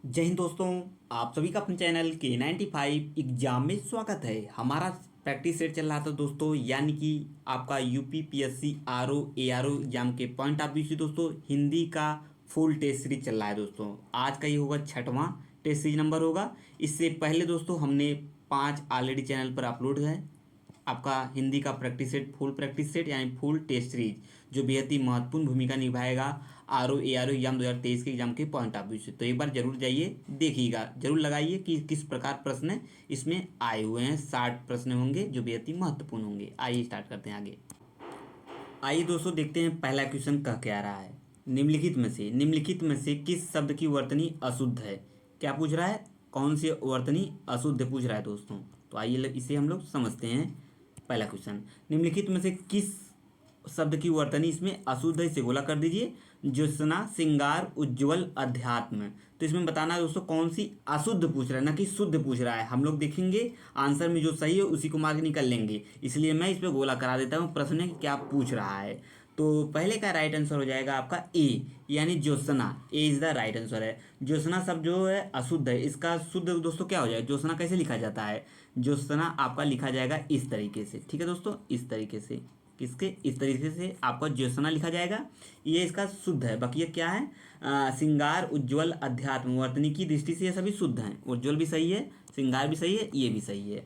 जय हिंद दोस्तों। आप सभी का अपने चैनल K95 एग्जाम में स्वागत है। हमारा प्रैक्टिस सेट चल रहा था दोस्तों, यानी कि आपका UP PSC RO ARO exam के पॉइंट ऑफ व्यू से दोस्तों हिंदी का फुल टेस्ट सीरीज चल रहा है दोस्तों। आज का ये होगा छठवां टेस्ट सीरीज नंबर होगा। इससे पहले दोस्तों हमने 5 ऑलरेडी चैनल पर अपलोड है आपका हिंदी का practice set, full practice set यानी फुल टेस्ट सीरीज, जो बेहद ही महत्वपूर्ण भूमिका निभाएगा आरओ एआरओ एग्जाम 2023 के एग्जाम के पॉइंट ऑफ व्यू से। तो एक बार जरूर जाइए, देखिएगा, जरूर लगाइए कि किस प्रकार प्रश्न इसमें आए हुए हैं। 60 प्रश्न होंगे जो बेहद ही महत्वपूर्ण होंगे। आइए स्टार्ट करते हैं आगे। आइए दोस्तों देखते हैं पहला क्वेश्चन कह क्या रहा है। निम्नलिखित में से किस शब्द की वर्तनी अशुद्ध है। क्या पूछ रहा है, कौन सी वर्तनी अशुद्ध पूछ रहा है दोस्तों। तो आइए इसे हम लोग समझते हैं। पहला क्वेश्चन, निम्नलिखित में से किस शब्द की वर्तनी इसमें अशुद्ध है, इसे गोला कर दीजिए। ज्योत्सना, श्रृंगार, उज्ज्वल, अध्यात्म। तो इसमें बताना है दोस्तों कौन सी अशुद्ध पूछ रहा है, ना कि शुद्ध पूछ रहा है। हम लोग देखेंगे आंसर में जो सही है उसी को मार्क निकाल लेंगे, इसलिए मैं इस पर गोला करा देता हूँ प्रश्न में क्या पूछ रहा है। तो पहले का राइट आंसर हो जाएगा आपका ए, यानी ज्योत्सना। ए इज द राइट आंसर है। ज्योत्सना शब्द जो है अशुद्ध है, इसका शुद्ध दोस्तों क्या हो जाएगा। ज्योत्सना कैसे लिखा जाता है, ज्योत्सना आपका लिखा जाएगा इस तरीके से, ठीक है दोस्तों, इस तरीके से। किसके, इस तरीके से आपका ज्योत्सना लिखा जाएगा, ये इसका शुद्ध है। बाकी ये क्या है, श्रृंगार, उज्ज्वल, अध्यात्म, वर्तनी की दृष्टि से ये सभी शुद्ध हैं। उज्ज्वल भी सही है, श्रृंगार भी सही है, ये भी सही है,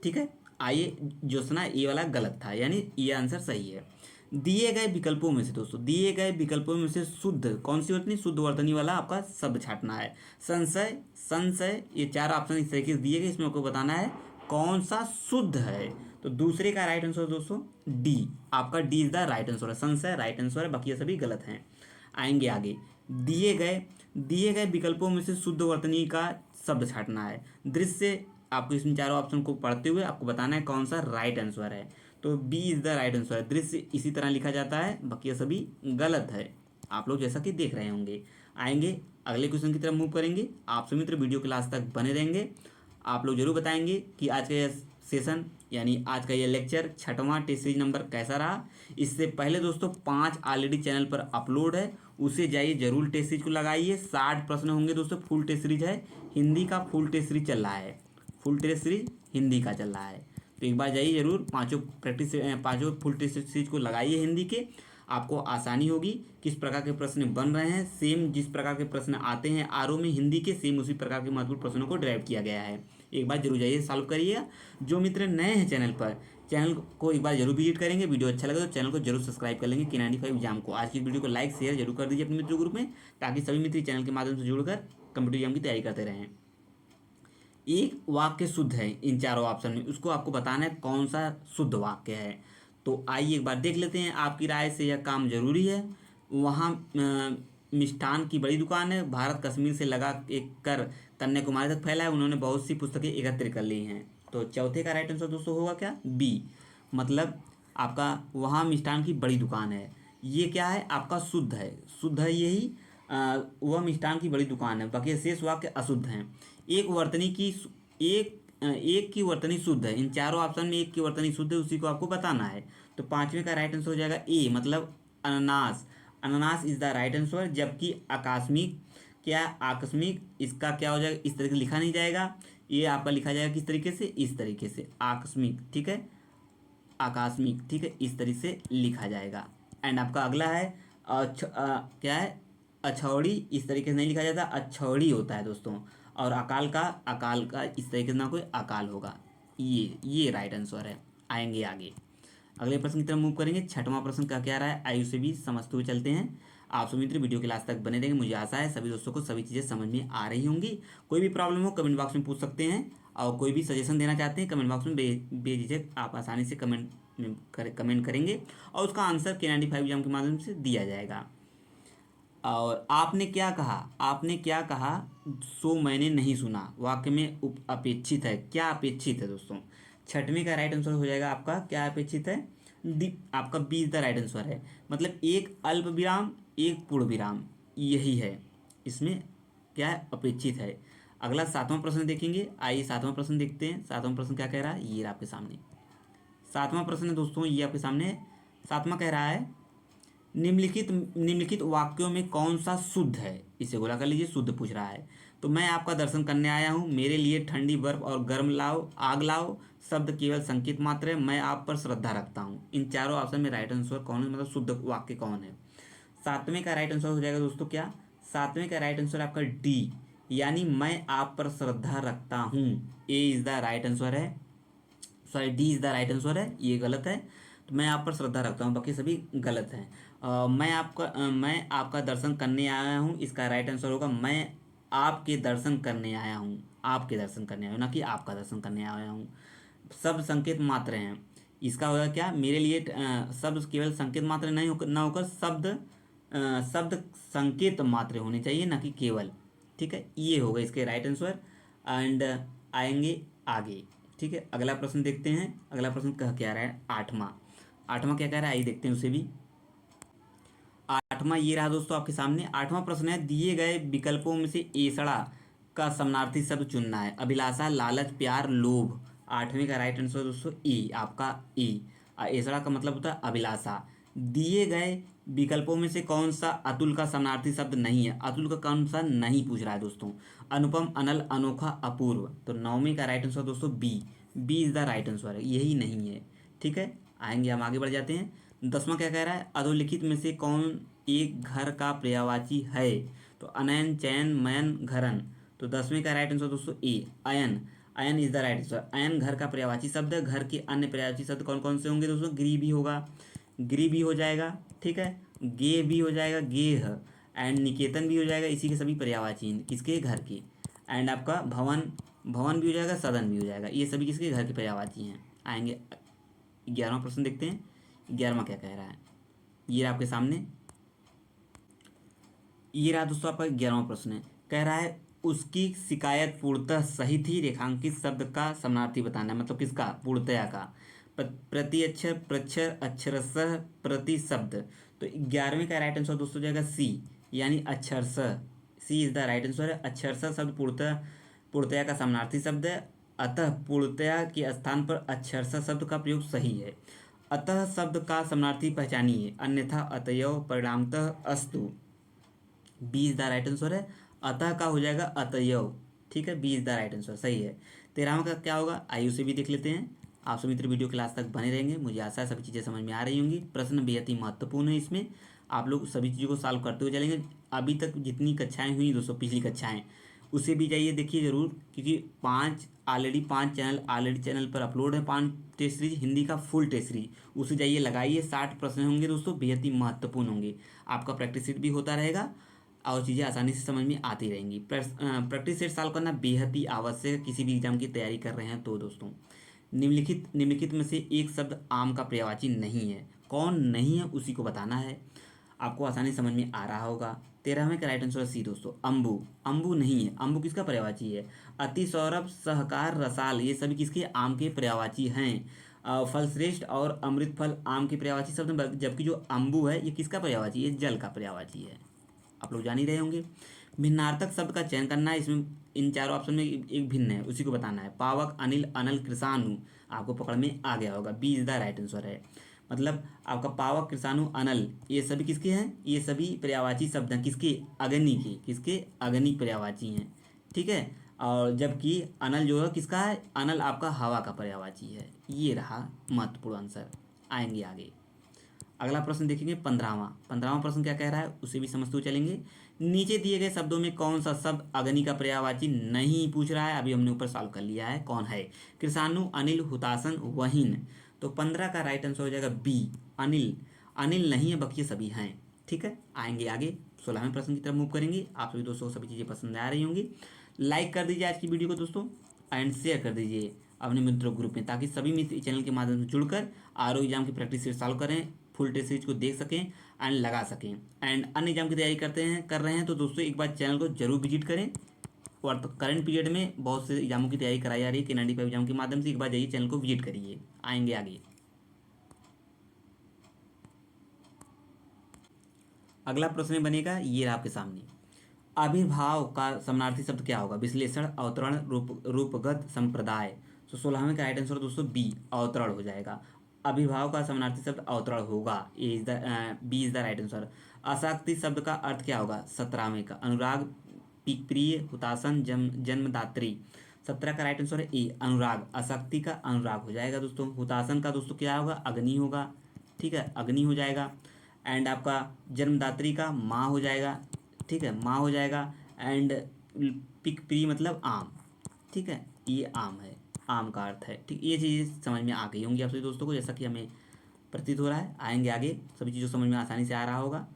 ठीक है। आइए, ज्योत्सना ये वाला गलत था, यानी ये आंसर सही है। दिए गए विकल्पों में से दोस्तों, दिए गए विकल्पों में से शुद्ध कौन सी वर्तनी, शुद्ध वर्तनी वाला आपका शब्द छाटना है। संशय, संशय, ये 4 ऑप्शन इस तरीके से दिए गए, इसमें आपको बताना है कौन सा शुद्ध है। तो दूसरे का राइट आंसर दोस्तों डी, आपका D is the right answer है। संशय राइट आंसर है, बाकी ये सभी गलत हैं। आएंगे आगे। दिए गए विकल्पों में से शुद्ध वर्तनी का शब्द छाटना है। दृश्य, आपको इसमें चारों ऑप्शन को पढ़ते हुए आपको बताना है कौन सा राइट आंसर है। तो B is the right answer है। दृश्य इसी तरह लिखा जाता है, बाकी ये सभी गलत है, आप लोग जैसा कि देख रहे होंगे। आएंगे अगले क्वेश्चन की तरफ मूव करेंगे। आप सभी मित्र वीडियो के लास्ट तक बने रहेंगे। आप लोग जरूर बताएंगे कि आज का यह सेशन यानी आज का यह लेक्चर छठवां टेस्ट सीरीज नंबर कैसा रहा। इससे पहले दोस्तों 5 ऑलरेडी चैनल पर अपलोड है, उसे जाइए जरूर टेस्ट सीरीज को लगाइए। 60 प्रश्न होंगे दोस्तों, फुल टेस्ट सीरीज है, हिंदी का फुल टेस्ट सीरीज चल रहा है, फुल टेस्ट सीरीज हिंदी का चल रहा है। तो एक बार जाइए जरूर, पांचों फुल टेस्ट सीरीज को लगाइए हिंदी के। आपको आसानी होगी। किस प्रकार के प्रश्न बन रहे हैं, सेम जिस प्रकार के प्रश्न आते हैं आरओ में हिंदी के, सेम उसी प्रकार के महत्वपूर्ण प्रश्नों को ड्राइव किया गया है। एक बार जरूर जाइए, सॉल्व करिएगा। जो मित्र नए हैं चैनल पर, चैनल को एक बार जरूर विजिट करेंगे। वीडियो अच्छा लगे तो चैनल को जरूर सब्सक्राइब कर लेंगे। K95 एग्जाम को आज की वीडियो को लाइक शेयर जरूर कर दीजिए अपने मित्रों ग्रुप में, ताकि सभी मित्र चैनल के माध्यम से जुड़कर कंप्यूटर एग्जाम की तैयारी करते रहें। एक वाक्य शुद्ध है इन चारों ऑप्शन में, उसको आपको बताना है कौन सा शुद्ध वाक्य है। तो आइए एक बार देख लेते हैं। आपकी राय से यह काम जरूरी है। वहाँ मिष्ठान की बड़ी दुकान है, भारत कश्मीर से लगा एक कर कन्याकुमारी तक फैला है, उन्होंने बहुत सी पुस्तकें एकत्र कर ली हैं। तो चौथे का राइट आंसर दोस्तों होगा क्या, बी। मतलब आपका वहाँ मिष्ठान की बड़ी दुकान है, ये क्या है आपका शुद्ध है, शुद्ध है यही। वह मिष्ठान की बड़ी दुकान है, बाकी शेष वाक्य अशुद्ध हैं। एक वर्तनी की एक की वर्तनी शुद्ध है, इन चारों ऑप्शन में एक की वर्तनी शुद्ध है, उसी को आपको बताना है। तो पांचवें का राइट आंसर हो जाएगा ए, मतलब अनानास। अनानास इज द राइट आंसर। जबकि आकस्मिक, क्या आकस्मिक, इसका क्या हो जाएगा, इस तरीके से लिखा नहीं जाएगा, ये आपका लिखा जाएगा किस तरीके से, इस तरीके से, आकस्मिक, ठीक है, आकस्मिक, ठीक है, इस तरीके से लिखा जाएगा। एंड आपका अगला है क्या है, अछौड़ी, इस तरीके से नहीं लिखा जाता, अछौड़ी होता है दोस्तों। और अकाल का इस तरीके से ना कोई अकाल होगा। ये राइट आंसर है। आएंगे आगे अगले प्रश्न की तरफ मूव करेंगे। छठवां प्रश्न का क्या रहा है, आयु से भी समझते हुए चलते हैं। आप सभी मित्र वीडियो के लास्ट तक बने रहेंगे। मुझे आशा है सभी दोस्तों को सभी चीज़ें समझ में आ रही होंगी। कोई भी प्रॉब्लम हो कमेंट बॉक्स में पूछ सकते हैं, और कोई भी सजेशन देना चाहते हैं कमेंट बॉक्स में बेझिझक आप आसानी से कमेंट करेंगे, और उसका आंसर K95 एग्जाम के माध्यम से दिया जाएगा। और आपने क्या कहा, आपने क्या कहा, सो मैंने नहीं सुना, वाक्य में अपेक्षित है। क्या अपेक्षित है दोस्तों, छठवीं का राइट आंसर हो जाएगा आपका क्या अपेक्षित है, डी, आपका बी द राइट आंसर है। मतलब एक अल्प विराम एक पूर्ण विराम, यही है इसमें क्या है, अपेक्षित है। अगला 7वां प्रश्न देखेंगे। आइए 7वां प्रश्न देखते हैं। 7वां प्रश्न क्या कह रहा है, ये आपके सामने 7वां प्रश्न है दोस्तों, ये आपके सामने 7वां कह रहा है, निम्नलिखित वाक्यों में कौन सा शुद्ध है, इसे गोला कर लीजिए, शुद्ध पूछ रहा है। तो मैं आपका दर्शन करने आया हूँ, मेरे लिए ठंडी बर्फ और गर्म लाओ, आग लाओ, शब्द केवल संकेत मात्र है, मैं आप पर श्रद्धा रखता हूँ। इन चारों ऑप्शन में राइट आंसर कौन है, मतलब शुद्ध वाक्य कौन है। सातवें का राइट आंसर हो जाएगा दोस्तों क्या, सातवें का राइट आंसर आपका डी, यानी मैं आप पर श्रद्धा रखता हूँ। ए इज द राइट आंसर है, sorry D is the right answer है, ये गलत है। तो मैं आप पर श्रद्धा रखता हूँ, बाकी सभी गलत हैं। मैं आपका दर्शन करने आया हूँ, इसका राइट आंसर होगा मैं आपके दर्शन करने आया हूँ, आपके दर्शन करने आया हूँ, ना कि आपका दर्शन करने आया हूँ। शब्द संकेत मात्र हैं, इसका होगा क्या, मेरे लिए शब्द केवल संकेत मात्र नहीं होकर, ना होकर शब्द संकेत मात्र होने चाहिए, ना कि केवल। ठीक है, ये होगा इसके राइट आंसर। एंड आएंगे आगे। ठीक है, अगला प्रश्न देखते हैं, अगला प्रश्न कह क्या रहा है, आठवां। आठवां क्या कह रहा है, आइए देखते हैं उसे भी। आठवां ये रहा दोस्तों आपके सामने। आठवां प्रश्न है, दिए गए विकल्पों में से एसड़ा का समानार्थी शब्द चुनना है। अभिलाषा, लालच, प्यार, लोभ। आठवें का राइट आंसर दोस्तों ए, आपका ए। एसड़ा का मतलब होता है अभिलाषा। दिए गए विकल्पों में से कौन सा अतुल का समानार्थी शब्द नहीं है, अतुल का कौन सा नहीं पूछ रहा है दोस्तों। अनुपम, अनल, अनोखा, अपूर्व। तो नौवीं का राइट आंसर दोस्तों B, B is the right answer है, यही नहीं है। ठीक है, आएंगे हम आगे बढ़ जाते हैं। दसवां क्या कह रहा है, अधोलिखित में से कौन एक घर का पर्यायवाची है। तो अनयन, चयन, मयन, घरन। तो दसवें का राइट आंसर दोस्तों ए, अयन। अयन इज द राइट आंसर। अयन घर का पर्यायवाची शब्द है। घर के अन्य पर्यायवाची शब्द कौन कौन से होंगे दोस्तों, गृह भी होगा, गृह भी हो जाएगा, ठीक है, गे भी हो जाएगा, गेह। एंड निकेतन भी हो जाएगा, इसी के सभी पर्यायवाची हैं, किसके, घर के। एंड आपका भवन, भवन भी हो जाएगा, सदन भी हो जाएगा, ये सभी किसके, घर के पर्यायवाची हैं। आएंगे 11वां प्रश्न देखते हैं। 11वां क्या कह रहा है, ये आपके सामने, ये रहा दोस्तों आपका 11वां प्रश्न है। कह रहा है उसकी शिकायत पूर्णतः सही थी, रेखांकित शब्द का समानार्थी बताना है, मतलब किसका, पूर्णतया का। प्रति अक्षर, प्रक्षर, अक्षरशः, प्रति शब्द। तो 11वें का राइट आंसर दोस्तों हो जाएगा सी, यानी अक्षरशः। सी इज द राइट आंसर है। अक्षरशः शब्द पूर्णतः, पूर्णतया का समानार्थी शब्द है, अतः पूर्णतया के स्थान पर अक्षरशः शब्द का प्रयोग सही है। अतः शब्द का समानार्थी पहचानिए, अन्यथा अतएव, परिणामतः, अस्तु। B is the right answer है, अतः का हो जाएगा अतएव। ठीक है, B is the right answer, सही है। 13वां का क्या होगा, आइए उसे भी देख लेते हैं। आप सभी मित्र वीडियो क्लास तक बने रहेंगे, मुझे आशा है सभी चीज़ें समझ में आ रही होंगी। प्रश्न बेहद ही महत्वपूर्ण है, इसमें आप लोग सभी चीज़ों को सॉल्व करते हुए चलेंगे। अभी तक जितनी कक्षाएं हुई दोस्तों, पिछली कक्षाएं, उसे भी जाइए देखिए ज़रूर, क्योंकि पाँच चैनल पर अपलोड है, 5 टेस्ट सीरीज हिंदी का फुल टेस्ट सीरीज, उसे जाइए लगाइए। 60 प्रश्न होंगे दोस्तों, बेहद ही महत्वपूर्ण होंगे। आपका प्रैक्टिस सेट भी होता रहेगा और चीज़ें आसानी से समझ में आती रहेंगी। प्रैक्टिस सेट सॉल्व करना बेहद ही आवश्यक है, किसी भी एग्जाम की तैयारी कर रहे हैं तो दोस्तों। निम्नलिखित में से एक शब्द आम का पर्यायवाची नहीं है, कौन नहीं है उसी को बताना है। आपको आसानी से समझ में आ रहा होगा। 13वें का राइट आंसर सी दोस्तों, अम्बु। अम्बु नहीं है, अम्बु किसका पर्यायवाची है। अति, सौरभ, सहकार, रसाल, ये सभी किसके, आम के पर्यायवाची हैं। फलश्रेष्ठ और अमृत फल आम के पर्यायवाची शब्द हैं, जबकि जो अम्बु है ये किसका पर्यायवाची है, जल का पर्यायवाची है। आप लोग जान ही रहे होंगे। भिन्नार्थक शब्द का चयन करना है, इसमें इन चारों ऑप्शन में एक भिन्न है, उसी को बताना है। पावक, अनिल, अनल, कृषाणु, आपको पकड़ में आ गया होगा, B is the right answer है। मतलब आपका पावक, कृषाणु, अनल, ये सभी किसके हैं, ये सभी पर्यायवाची शब्द हैं, किसके, अग्नि के, किसके, अग्नि पर्यायवाची हैं। ठीक है, और जबकि अनल जो है किसका है, अनल आपका हवा का पर्यायवाची है। ये रहा महत्वपूर्ण आंसर। आएंगे आगे, अगला प्रश्न देखेंगे 15वां प्रश्न क्या कह रहा है, उसे भी समझते हुए चलेंगे। नीचे दिए गए शब्दों में कौन सा शब्द अग्नि का पर्यायवाची नहीं पूछ रहा है, अभी हमने ऊपर सॉल्व कर लिया है, कौन है, कृषाणु, अनिल, हुतासन, वहीन। तो 15 का राइट आंसर हो जाएगा बी, अनिल। अनिल नहीं है, बाकी ये सभी हैं। ठीक है, आएंगे आगे 16वें प्रश्न की तरफ मूव करेंगे। आप सभी दोस्तों को सभी चीज़ें पसंद आ रही होंगी। लाइक कर दीजिए आज की वीडियो को दोस्तों, एंड शेयर कर दीजिए अपने मित्रों ग्रुप में, ताकि सभी मित्र चैनल के माध्यम से जुड़कर आर एग्जाम की प्रैक्टिस से सॉल्व करें, फुल टेस्ट सीरीज को देख सकें एंड लगा सकें। एंड अन्य एग्जाम की तैयारी कर रहे हैं तो दोस्तों एक बार चैनल को जरूर विजिट करें। और तो करंट पीरियड में बहुत से एग्जामों की तैयारी कराई जा रही है K95 एग्जाम के माध्यम से, एक बार जाइए चैनल को विजिट करिए। आएंगे आगे, अगला प्रश्न बनेगा, ये रहा आपके सामने। आविर्भाव का समानार्थी शब्द क्या होगा, विश्लेषण, अवतरण, रूपगत, संप्रदाय। तो 16वें का राइट आंसर दोस्तों बी, अवतरण हो जाएगा। अभिभाव का समानार्थी शब्द अवतरण होगा। A is the B is the right answer. आसक्ति शब्द का अर्थ क्या होगा? 17वें का अनुराग, प्रिय, हुतासन, जन्मदात्री। 17 का राइट आंसर है ए अनुराग। आसक्ति का अनुराग हो जाएगा दोस्तों। हुतासन का दोस्तों क्या होगा? अग्नि होगा। ठीक है, अग्नि हो जाएगा। एंड आपका जन्मदात्री का माँ हो जाएगा। ठीक है, माँ हो जाएगा। एंड पिक प्री मतलब आम। ठीक है, ये आम है, आम का अर्थ है। ठीक, ये चीज़ें समझ में आ गई होंगी आप सभी दोस्तों को, जैसा कि हमें प्रतीत हो रहा है। आएंगे आगे, सभी चीज़ों समझ में आसानी से आ रहा होगा।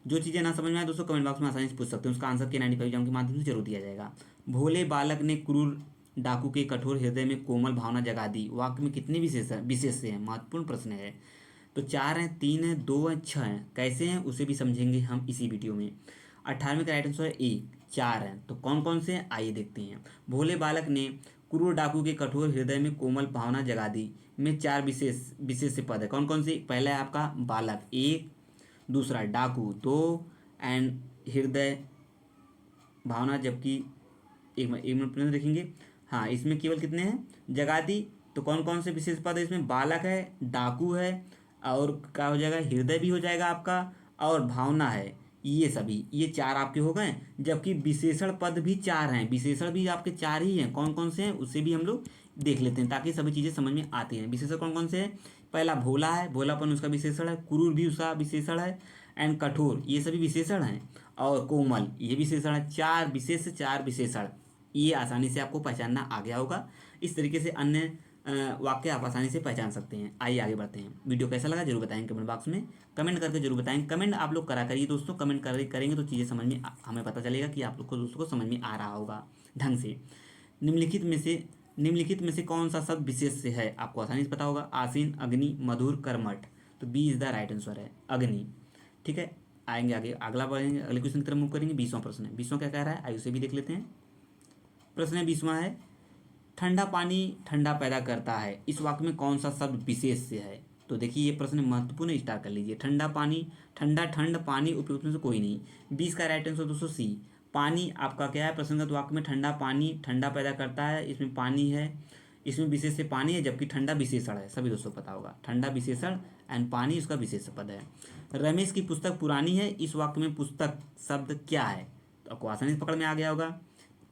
जो चीज़ें ना समझ में आए दोस्तों कमेंट बॉक्स में आसानी से पूछ सकते हैं, उसका आंसर K95 एग्जाम के माध्यम से जरूर दिया जाएगा। भोले बालक ने क्रूर डाकू के कठोर हृदय में कोमल भावना जगा दी, वाक्य में कितने विशेष से हैं? महत्वपूर्ण प्रश्न है। तो 4 हैं, 3 हैं, 2 हैं, 6 हैं। कैसे हैं उसे भी समझेंगे हम इसी वीडियो में। 18वें का राइट आंसर है ए 4 हैं। तो कौन कौन से हैं आइए देखते हैं। भोले बालक ने क्रूर डाकू के कठोर हृदय में कोमल भावना जगा दी में 4 विशेष से पद है। कौन कौन से? पहला है आपका बालक 1, दूसरा डाकू 2, एंड हृदय भावना, जबकि एक मिनट पहले देखेंगे। हाँ, इसमें केवल कितने हैं? जगा दी। तो कौन कौन से विशेष पद है इसमें? बालक है, डाकू है, और क्या हो जाएगा? हृदय भी हो जाएगा आपका, और भावना है। ये सभी, ये 4 आपके हो गए। जबकि विशेषण पद भी 4 हैं, विशेषण भी आपके 4 ही हैं। कौन कौन से हैं उसे भी हम लोग देख लेते हैं, ताकि सभी चीज़ें समझ में आती हैं। विशेषण कौन कौन से हैं? पहला भोला है, भोलापन उसका विशेषण है। क्रूर भी उसका विशेषण है। एंड कठोर, ये सभी विशेषण हैं। और कोमल, ये विशेषण है। 4 विशेष, 4 विशेषण, ये आसानी से आपको पहचानना आ गया होगा। इस तरीके से अन्य वाक्य आप आसानी से पहचान सकते हैं। आइए आगे बढ़ते हैं। वीडियो कैसा लगा जरूर बताएं कमेंट बॉक्स में, कमेंट करके जरूर बताएं। कमेंट आप लोग करा करिए दोस्तों, कमेंट करेंगे तो चीज़ें समझ में हमें पता चलेगा कि आप लोग को दोस्तों को समझ में आ रहा होगा ढंग से। निम्नलिखित में से कौन सा शब्द विशेष से है? आपको आसानी से पता होगा। आसीन, अग्नि, मधुर, कर्मठ। तो B is the right answer है अग्नि। ठीक है, आएंगे आगे, अगला बढ़ेंगे, अगले क्वेश्चन की तरफ मूव करेंगे। 20वां प्रश्न है। 20वां क्या कह रहा है आइए उसे भी देख लेते हैं। प्रश्न है 20वां है, ठंडा पानी ठंडा पैदा करता है, इस वाक्य में कौन सा शब्द विशेष से है? तो देखिए ये प्रश्न महत्वपूर्ण है, स्टार कर लीजिए। ठंडा पानी, ठंडा, ठंड, पानी, उपयुक्त में से कोई नहीं। 20 का राइट आंसर दोस्तों सी। पानी आपका क्या है? प्रसंगत वाक्य में ठंडा पानी ठंडा पैदा करता है, इसमें पानी है, इसमें विशेष से पानी है, जबकि ठंडा विशेषण है। सभी दोस्तों को पता होगा, ठंडा विशेषण एंड पानी उसका विशेष पद है। रमेश की पुस्तक पुरानी है, इस वाक्य में पुस्तक शब्द क्या है? तो आपको आसानी से पकड़ में आ गया होगा,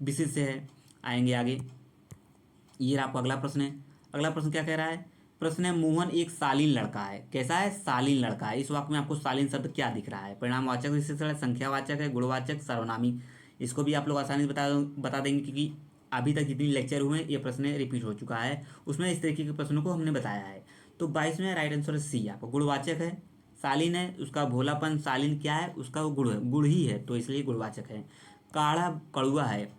विशेष से है। आएंगे आगे, ये आपका अगला प्रश्न है। अगला प्रश्न क्या कह रहा है? प्रश्न है, मोहन एक शालीन लड़का है। कैसा है? शालीन लड़का है। इस वाक्य में आपको शालीन शब्द क्या दिख रहा है? परिणामवाचक विशेषण है, संख्यावाचक है, गुणवाचक, सर्वनामी। इसको भी आप लोग आसानी से बता देंगे, क्योंकि अभी तक जितनी लेक्चर हुए हैं ये प्रश्न रिपीट हो चुका है, उसमें इस तरीके के प्रश्नों को हमने बताया है। तो 22 में राइट आंसर है सी आपका, गुणवाचक है। शालीन है, उसका भोलापन, शालीन क्या है? उसका वो गुण है, गुण ही है, तो इसलिए गुणवाचक है। काढ़ा कड़ुआ है,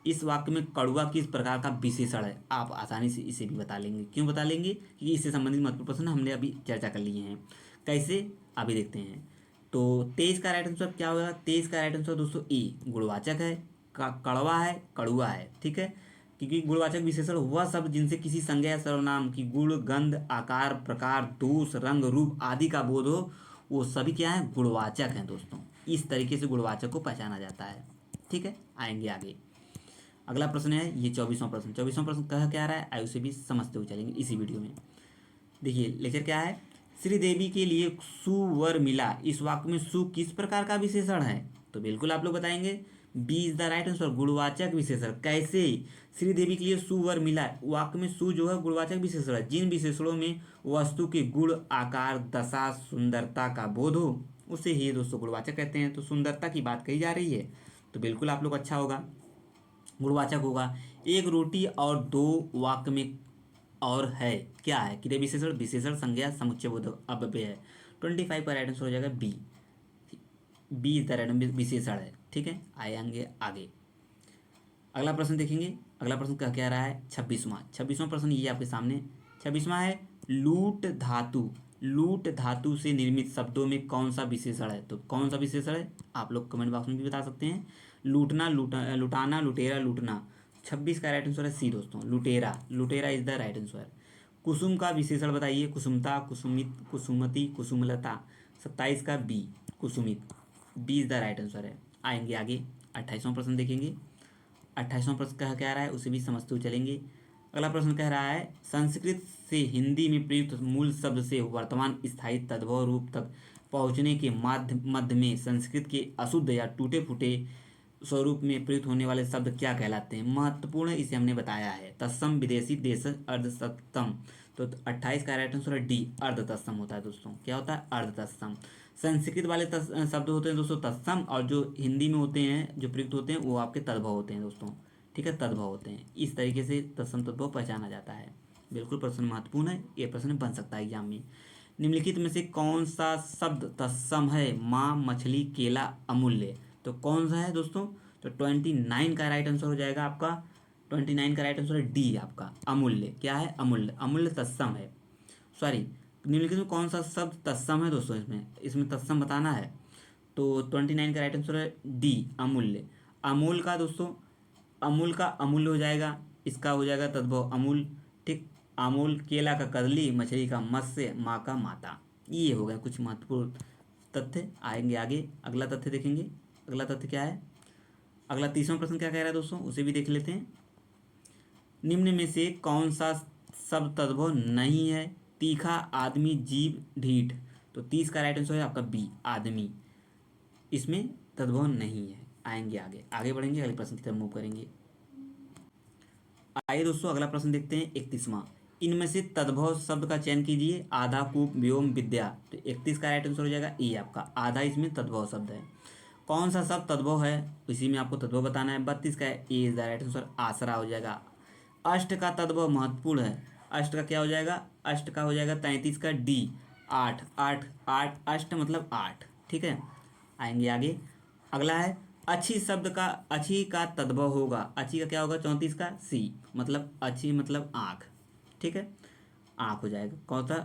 इस वाक्य में कड़ुआ किस प्रकार का विशेषण है? आप आसानी से इसे भी बता लेंगे। क्यों बता लेंगे? क्योंकि इससे संबंधित महत्वपूर्ण प्रश्न हमने अभी चर्चा कर लिए हैं। कैसे? अभी देखते हैं। तो 23 का राइट आंसर क्या होगा? 23 का राइट आंसर दोस्तों ए गुणवाचक है। कड़वा है, कड़ुआ है। ठीक है, क्योंकि गुणवाचक विशेषण वह शब्द जिनसे किसी संज्ञा या सर्वनाम की गुण, गंध, आकार, प्रकार, दोष, रंग, रूप आदि का बोध हो, वो सभी क्या है? गुणवाचक हैं दोस्तों। इस तरीके से गुणवाचक को पहचाना जाता है। ठीक है, आएंगे आगे। अगला प्रश्न है ये 24वां प्रश्न। 24वां प्रश्न कह क्या रहा है आयु से भी समझते हुए चलेंगे इसी वीडियो में। देखिए लेक्चर क्या है? श्रीदेवी के लिए सुवर मिला, इस वाक्य में सु किस प्रकार का विशेषण है? तो बिल्कुल आप लोग बताएंगे, B is the right answer, गुणवाचक विशेषण। कैसे? श्रीदेवी के लिए सुवर मिला, वाक्य में सु जो है गुणवाचक विशेषण है। जिन विशेषणों में वस्तु के गुण, आकार, दशा, सुंदरता का बोध हो उसे ही दोस्तों गुणवाचक कहते हैं। तो सुंदरता की बात कही जा रही है, तो बिल्कुल आप लोग अच्छा होगा, गुणवाचक होगा। एक रोटी और दो वाक्य में और है, क्या है? क्रिया विशेषण, विशेषण, संज्ञा, समुच्चय बोधक अव्यय है। 25 का राइट आंसर हो जाएगा B. B is the right answer, विशेषण है। ठीक है, आएंगे आगे। अगला प्रश्न देखेंगे। अगला प्रश्न क्या कह रहा है? 26वां प्रश्न ये आपके सामने। 26वां है, लूट धातु, लूट धातु से निर्मित शब्दों में कौन सा विशेषण है? तो कौन सा विशेषण है आप लोग कमेंट बॉक्स में भी बता सकते हैं। लूटना, लुटाना, लुटेरा, लूटना। 26 का राइट आंसर है सी दोस्तों, लुटेरा। लुटेरा इज द राइट आंसर। कुसुम का विशेषण बताइए। कुसुमता, कुसुमित, कुसुमती, कुसुमलता। 27 का बी, कुसुमित। B is the right answer है। आएंगे आगे, 28वां प्रश्न देखेंगे। 28वां प्रश्न कह क्या रहा है उसे भी समझते हुए चलेंगे। अगला प्रश्न कह रहा है संस्कृत से हिंदी में प्रयुक्त मूल शब्द से वर्तमान स्थायी तद्भव रूप तक पहुंचने के मध्य में संस्कृत के अशुद्ध या टूटे फूटे स्वरूप में प्रयुक्त होने वाले शब्द क्या कहलाते हैं? महत्वपूर्ण है, इसे हमने बताया है। तत्सम विदेशी देश अर्धतत्सम। तो 28 का राइट आंसर है डी, अर्धतत्सम होता है दोस्तों। क्या होता है? अर्धतत्सम। संस्कृत वाले शब्द होते हैं दोस्तों तत्सम, और जो हिंदी में होते हैं जो प्रयुक्त होते हैं वो आपके तद्भव होते हैं दोस्तों। ठीक है, तद्भव होते हैं। इस तरीके से तत्सम तद्भव पहचाना जाता है। बिल्कुल प्रश्न महत्वपूर्ण है, ये प्रश्न बन सकता है एग्जाम में। निम्नलिखित में से कौन सा शब्द तत्सम है? माँ, मछली, केला, अमूल्य। तो कौन सा है दोस्तों? तो 29 का राइट आंसर हो जाएगा आपका। 29 का राइट आंसर है डी आपका, अमूल्य। क्या है? अमूल्य। अमूल्य तत्सम है। सॉरी, निम्नलिखित में कौन सा शब्द तत्सम है दोस्तों? इसमें तत्सम बताना है। तो 29 का राइट आंसर है डी, अमूल्य। अमूल का दोस्तों, अमूल का अमूल्य हो जाएगा, इसका हो जाएगा तद्भव अमूल। ठीक, अमूल, केला का कदली, मछली का मत्स्य, माँ का माता। ये हो गया कुछ महत्वपूर्ण तथ्य। आएंगे आगे, अगला तथ्य देखेंगे। अगला तथ्य क्या है? अगला 30वां प्रश्न क्या कह रहा है दोस्तों, उसे भी देख लेते हैं। निम्न में से कौन सा शब्द तद्भव नहीं है? तीखा, आदमी, जीव, ढीठ। तो 30 का राइट आंसर है आपका बी, आदमी। इसमें तद्भव नहीं है। आएंगे आगे, आगे बढ़ेंगे, अगले प्रश्न की तरफ मूव करेंगे। आइए दोस्तों अगला प्रश्न देखते हैं, 31वां। इनमें से तद्भव शब्द का चयन कीजिए। आधा, कूप, व्योम, विद्या। तो 31 का राइट आंसर हो जाएगा ए आपका, आधा इसमें तद्भव शब्द है। कौन सा शब्द तद्भव है, इसी में आपको तद्भव बताना है। 32 का ए इज द राइट आंसर, आसरा हो जाएगा। अष्ट का तद्भव महत्वपूर्ण है। अष्ट का क्या हो जाएगा? अष्ट का हो जाएगा 33 का डी, आठ। आठ, आठ, अष्ट मतलब आठ। ठीक है, आएंगे आगे। अगला है अच्छी शब्द का, अच्छी का तद्भव होगा। अच्छी का क्या होगा? 34 का सी, मतलब अच्छी मतलब आँख। ठीक है, आँख हो जाएगा। कौन सा?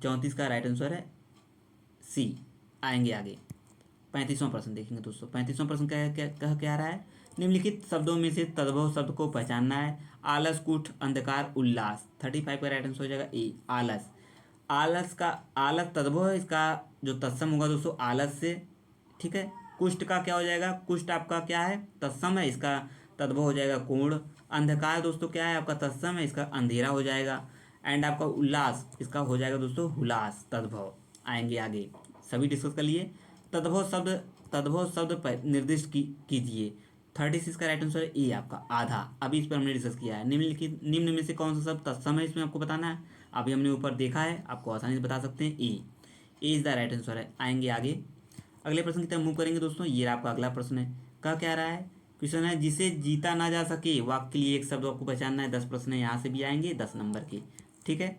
34 का राइट आंसर है सी। आएंगे आगे, 35वां प्रश्न देखेंगे दोस्तों। 35वां प्रश्न क्या रहा है? निम्नलिखित शब्दों में से तद्भव शब्द को पहचानना है। आलस, कुष्ठ, अंधकार, उल्लास। 35 का राइट आंसर हो जाएगा ए, आलस। आलस का, आलस तद्भव है, इसका जो तत्सम होगा दोस्तों आलस से। ठीक है, कुष्ठ का क्या हो जाएगा? कुष्ठ आपका क्या है? तत्सम है, इसका तद्भव हो जाएगा कोण। अंधकार दोस्तों क्या है? आपका तत्सम है, इसका अंधेरा हो जाएगा। एंड आपका उल्लास, इसका हो जाएगा दोस्तों हुलास, तद्भव। आएंगे आगे, सभी डिस्कस कर लिए। तद्भव शब्द, तद्भव शब्द पर निर्दिष्ट कीजिए। 36 का राइट आंसर है ए आपका, आधा। अभी इस पर हमने डिस्कस किया है। निम्नलिखित, निम्न में से कौन सा शब्द तत्सम है, इसमें आपको बताना है। अभी हमने ऊपर देखा है, आपको आसानी से बता सकते हैं ए इज द राइट आंसर है। आएंगे आगे, अगले प्रश्न की तरफ मूव करेंगे दोस्तों। ये आपका अगला प्रश्न है। क्या रहा है? क्वेश्चन है जिसे जीता ना जा सके, वाक्य के लिए एक शब्द आपको पहचानना है। 10 प्रश्न है, यहाँ से भी आएंगे 10 नंबर के। ठीक है,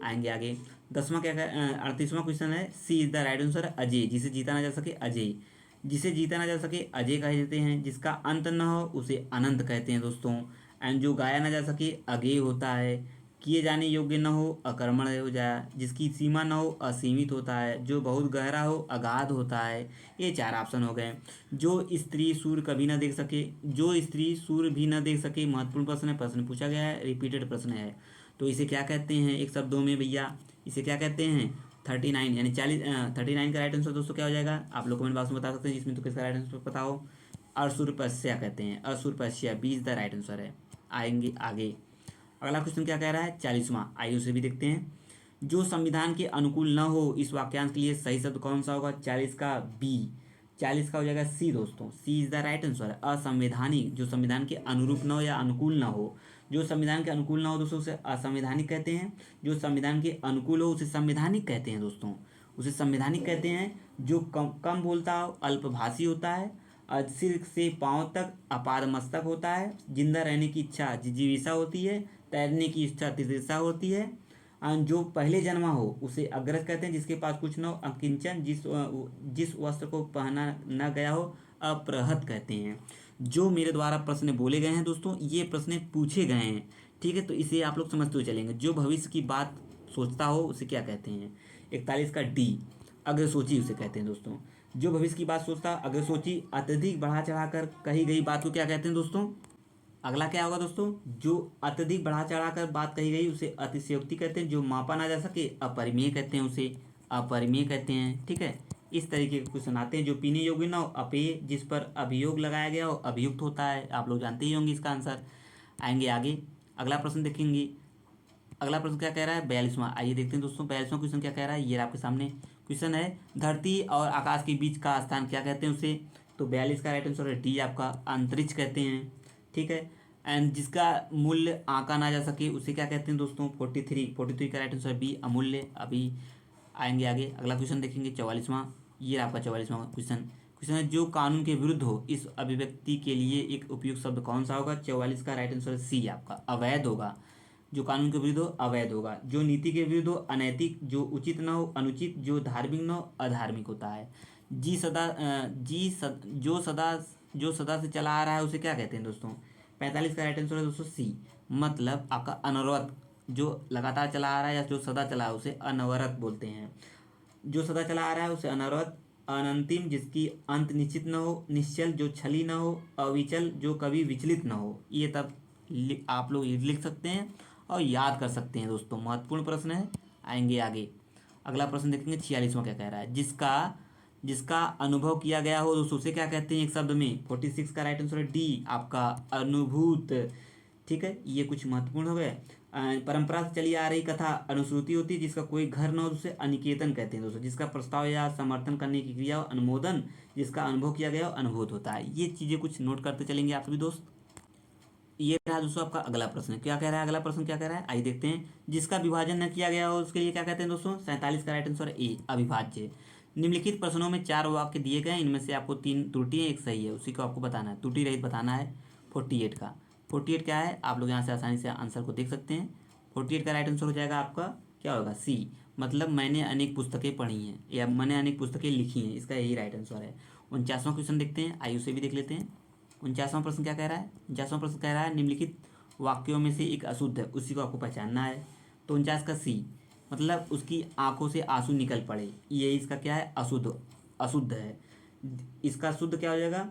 आएंगे आगे। 38वां क्वेश्चन है, सी इज द राइट आंसर है अजय। जिसे जीता ना जा सके, अजय। जिसे जीता ना जा सके अजय कहे जाते हैं। जिसका अंत न हो उसे अनंत कहते हैं दोस्तों। एंड जो गाया ना जा सके, अगेय होता है। किए जाने योग्य न हो, अकर्मण हो जाए। जिसकी सीमा न हो, असीमित होता है। जो बहुत गहरा हो, अगाध होता है। ये 4 ऑप्शन हो गए। जो स्त्री सूर्य कभी ना देख सके, जो स्त्री सूर्य भी ना देख सके, महत्वपूर्ण प्रश्न है, प्रश्न पूछा गया है, रिपीटेड प्रश्न है। तो इसे क्या कहते हैं एक शब्दों में भैया? इसे क्या कहते हैं? 39 यानी 40, 39 का राइट आंसर दोस्तों क्या हो जाएगा? आप लोग कमेंट बॉक्स में बता सकते हैं, जिसमें तो किसका राइट आंसर पता हो। असुरपस्या कहते हैं, असुरपस्या 20 द राइट आंसर है। आएंगे आगे, अगला क्वेश्चन क्या कह रहा है? 40वां, आइए उसे भी देखते हैं। जो संविधान के अनुकूल न हो, इस वाक्यांश के लिए सही शब्द कौन सा होगा? 40 का बी, 40 का हो जाएगा सी दोस्तों, सी इज द राइट आंसर। असंवैधानिक, जो संविधान के अनुरूप न हो या अनुकूल न हो। जो संविधान के अनुकूल न हो दोस्तों उसे असंवैधानिक कहते हैं। जो संविधान के अनुकूल हो उसे संवैधानिक कहते हैं दोस्तों, उसे संवैधानिक कहते हैं। जो कम कम बोलता हो, अल्पभाषी होता है। सिर से पांव तक अपाद मस्तक होता है। जिंदा रहने की इच्छा जिजीविषा होती है। तैरने की इच्छा तितिक्षा होती है। जो पहले जन्मा हो उसे अग्रज कहते हैं। जिसके पास कुछ न हो, अकिंचन। जिस वस्त्र को पहना न गया हो, अपरहत कहते हैं। जो मेरे द्वारा प्रश्न बोले गए हैं दोस्तों, ये प्रश्न पूछे गए हैं। ठीक है, तो इसे आप लोग समझते हुए चलेंगे। जो भविष्य की बात सोचता हो उसे क्या कहते हैं? 41 का डी, अग्रसोची उसे कहते हैं दोस्तों। जो भविष्य की बात सोचता, अग्रसोची। अत्यधिक बढ़ा चढ़ाकर कही गई बात को क्या कहते हैं दोस्तों? अगला क्या होगा दोस्तों? जो अत्यधिक बढ़ा चढ़ाकर बात कही गई उसे अतिशयोक्ति कहते हैं। जो मापा ना जा सके, अपरिमेय कहते हैं, उसे अपरिमेय कहते हैं। ठीक है, इस तरीके के क्वेश्चन आते हैं। जो पीने योग्य ना हो, अपेय। जिस पर अभियोग लगाया गया हो, अभियुक्त होता है। आप लोग जानते ही होंगे इसका आंसर। आएंगे आगे, अगला प्रश्न देखेंगे। अगला प्रश्न क्या कह रहा है, 42वां। आइए देखते हैं दोस्तों 42वां क्वेश्चन क्या कह रहा है। ये आपके सामने क्वेश्चन है, धरती और आकाश के बीच का स्थान क्या कहते हैं उसे। तो 42 का राइट आंसर है डी, आपका अंतरिक्ष कहते हैं। ठीक है। एंड जिसका मूल्य आंका ना जा सके उसे क्या कहते हैं दोस्तों, 43 का राइट आंसर बी, अमूल्य। अभी आएंगे आगे, अगला क्वेश्चन देखेंगे 44वां। ये आपका 44वां क्वेश्चन। क्वेश्चन है, जो कानून के विरुद्ध हो इस अभिव्यक्ति के लिए एक उपयुक्त शब्द कौन सा होगा। 44 का राइट आंसर सी, आपका अवैध होगा। जो कानून के विरुद्ध हो अवैध होगा, जो नीति के विरुद्ध हो अनैतिक, जो उचित न हो अनुचित, जो धार्मिक न हो अधार्मिक होता है। जो सदा से चला आ रहा है उसे क्या कहते हैं दोस्तों। 45 का राइट आंसर है दोस्तों सी, मतलब आपका अनवरत। जो लगातार चला आ रहा है या जो सदा चला है उसे अनवरत बोलते हैं। जो सदा चला आ रहा है उसे अनवरत। अनंतिम, जिसकी अंत निश्चित न हो। निश्चल, जो छली न हो। अविचल, जो कभी विचलित न हो। ये तब आप लोग लिख सकते हैं और याद कर सकते हैं दोस्तों। महत्वपूर्ण प्रश्न है, आएंगे आगे। अगला प्रश्न देखेंगे 46वां क्या कह रहा है, जिसका जिसका अनुभव किया गया हो दोस्तों उसे क्या कहते हैं एक शब्द में। 46 का राइट आंसर है डी, आपका अनुभूत। ठीक है, ये कुछ महत्वपूर्ण हो गए। परंपरा से चली आ रही कथा अनुश्रुति होती है, जिसका कोई घर न हो उसे अनिकेतन कहते हैं दोस्तों। जिसका प्रस्ताव या समर्थन करने की क्रिया हो अनुमोदन, जिसका अनुभव किया गया हो अनुभूत होता है। ये चीज़ें कुछ नोट करते चलेंगे आप सभी दोस्त। ये रहा दोस्तों आपका अगला प्रश्न, क्या कह रहा है, अगला प्रश्न क्या कह रहा है, आइए देखते हैं। जिसका विभाजन न किया गया हो उसके लिए क्या कहते हैं दोस्तों। 47 का राइट आंसर ए, अविभाज्य। निम्नलिखित प्रश्नों में 4 वाक्य दिए गए, इनमें से आपको 3 त्रुटि है, एक सही है, उसी को आपको बताना है, त्रुटि रहित बताना है। 48 का 48 क्या है, आप लोग यहाँ से आसानी से आंसर को देख सकते हैं। 48 का राइट आंसर हो जाएगा आपका क्या होगा, सी, मतलब मैंने अनेक पुस्तकें पढ़ी हैं या मैंने अनेक पुस्तकें लिखी हैं, इसका यही राइट आंसर है। 49वां क्वेश्चन देखते हैं, आइए उसे भी देख लेते हैं। 49वां प्रश्न क्या कह रहा है, 49वां प्रश्न कह रहा है, निम्नलिखित वाक्यों में से एक अशुद्ध है, उसी को आपको पहचानना है। तो 49 का सी, मतलब उसकी आंखों से आंसू निकल पड़े, ये इसका क्या है, अशुद्ध, अशुद्ध है। इसका शुद्ध क्या हो जाएगा,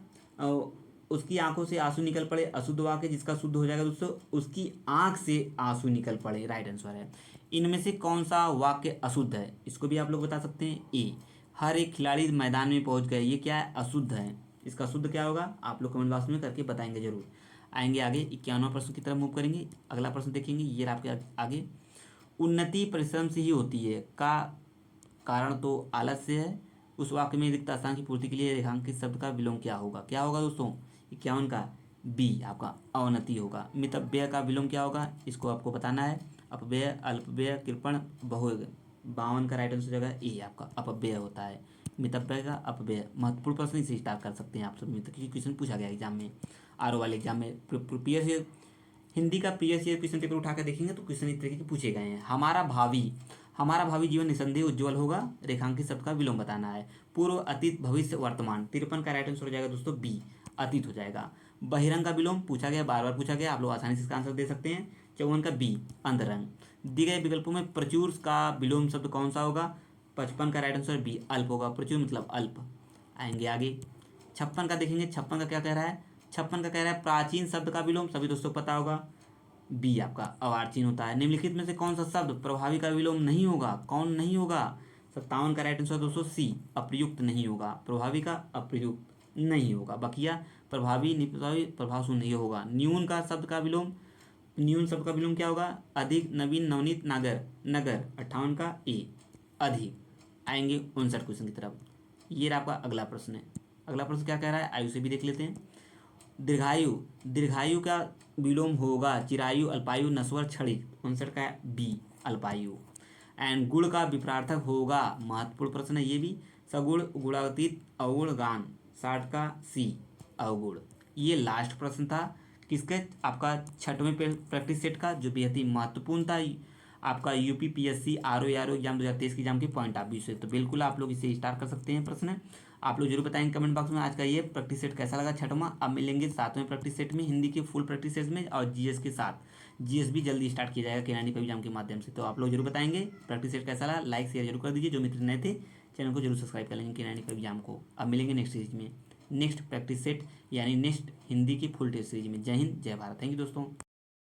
उसकी आंखों से आंसू निकल पड़े, अशुद्ध वाक्य। जिसका शुद्ध हो जाएगा दोस्तों, उसकी आंख से आंसू निकल पड़े, राइट आंसर है। इनमें से कौन सा वाक्य अशुद्ध है, इसको भी आप लोग बता सकते हैं। ए, हर एक खिलाड़ी मैदान में पहुंच गए, ये क्या है, अशुद्ध है। इसका शुद्ध क्या होगा, आप लोग कमेंट बॉक्स में करके बताएंगे जरूर। आएंगे आगे 51वां प्रश्न की तरफ मूव करेंगे। अगला प्रश्न देखेंगे, ये आपके आगे। उन्नति परिश्रम से ही होती है का कारण तो आलस्य है। उस वाक्य में रिक्त स्थान की पूर्ति के लिए रेखांकित शब्द का विलोम क्या होगा, क्या होगा दोस्तों। 51 का बी, आपका अवनति होगा। मितव्यय का विलोम क्या होगा, इसको आपको बताना है। अपव्यय, अल्पव्यय, कृपण, बहुव्यय। 52 का राइट आंसर हो जाएगा ए, आपका अपव्यय होता है। मितव्यय का अपव्यय। महत्वपूर्ण प्रश्न इसे स्टार्ट कर सकते हैं आप सब में, क्योंकि क्वेश्चन पूछा गया एग्जाम में, आर वाले एग्जाम में। प्रीवियस हिंदी का प्रीवियस ईयर क्वेश्चन पेपर उठा कर देखेंगे तो क्वेश्चन इस तरीके के पूछे गए हैं। हमारा भावी जीवन निसंदेह उज्जवल होगा, रेखांकित शब्द का विलोम बताना है। पूर्व, अतीत, भविष्य, वर्तमान। 53 का राइट आंसर हो जाएगा दोस्तों बी, अतीत हो जाएगा। बहिरंग का विलोम पूछा गया, बार बार पूछा गया, आप लोग आसानी से इसका आंसर दे सकते हैं। 54 का बी, अंतरंग। दिए गए विकल्पों में प्रचुर का विलोम शब्द कौन सा होगा। 55 का राइट आंसर बी, अल्प होगा। प्रचुर मतलब अल्प। आएंगे आगे 56 का देखेंगे। 56 का क्या कह रहा है, 56 का कह रहा है प्राचीन शब्द का विलोम, सभी दोस्तों पता होगा, बी, आपका अवार्चीन होता है। निम्नलिखित में से कौन सा शब्द प्रभावी का विलोम नहीं होगा, कौन नहीं होगा। 57 का राइट आंसर दोस्तों सी, अप्रयुक्त नहीं होगा। प्रभावी का अप्रयुक्त नहीं होगा, बकिया प्रभावी, निप्रभावी, प्रभावशून्य नहीं होगा। न्यून का शब्द का विलोम, न्यून शब्द का विलोम क्या होगा, अधिक, नवीन, नवनीत, नागर, नगर। 58 का ए, अधिक। आएंगे 59 क्वेश्चन की तरफ। ये आपका अगला प्रश्न है। अगला प्रश्न क्या कह रहा है, आयु से भी देख लेते हैं। दीर्घायु, दीर्घायु का विलोम होगा चिरायु, अल्पायु, नश्वर, क्षणिक। 59 का बी, अल्पायु। एंड गुण का विपरार्थक होगा, महत्वपूर्ण प्रश्न है ये भी, सगुण, गुणातीत, अवगुण, गान। 60 का सी, अवगुण। ये लास्ट प्रश्न था किसके, आपका 6वें प्रैक्टिस सेट का, जो बेहद ही महत्वपूर्ण था आपका यूपीपीएससी आर ओ एग्जाम 2023 के एग्जाम के पॉइंट ऑफ व्यू से। तो बिल्कुल आप लोग इसे स्टार्ट कर सकते हैं प्रश्न। आप लोग जरूर बताएंगे कमेंट बॉक्स में आज का ये प्रैक्टिस सेट कैसा लगा 6वां। अब मिलेंगे 7वें प्रैक्टिस सेट में, हिंदी के फुल प्रैक्टिस सेट में, और जीएस के साथ। जीएस भी जल्दी स्टार्ट किया जाएगा के एग्जाम के माध्यम से। तो आप लोग जरूर बताएंगे प्रैक्टिस सेट कैसा लगा, लाइक शेयर जरूर कर दीजिए। जो मित्र नए थे चैनल को जरूर सब्सक्राइब कर लेंगे के एग्जाम को। अब मिलेंगे नेक्स्ट सीरीज में, नेक्स्ट प्रैक्टिस सेट यानी नेक्स्ट हिंदी की फुल टेस्ट सीरीज में। जय हिंद, जय भारत। थैंक यू दोस्तों।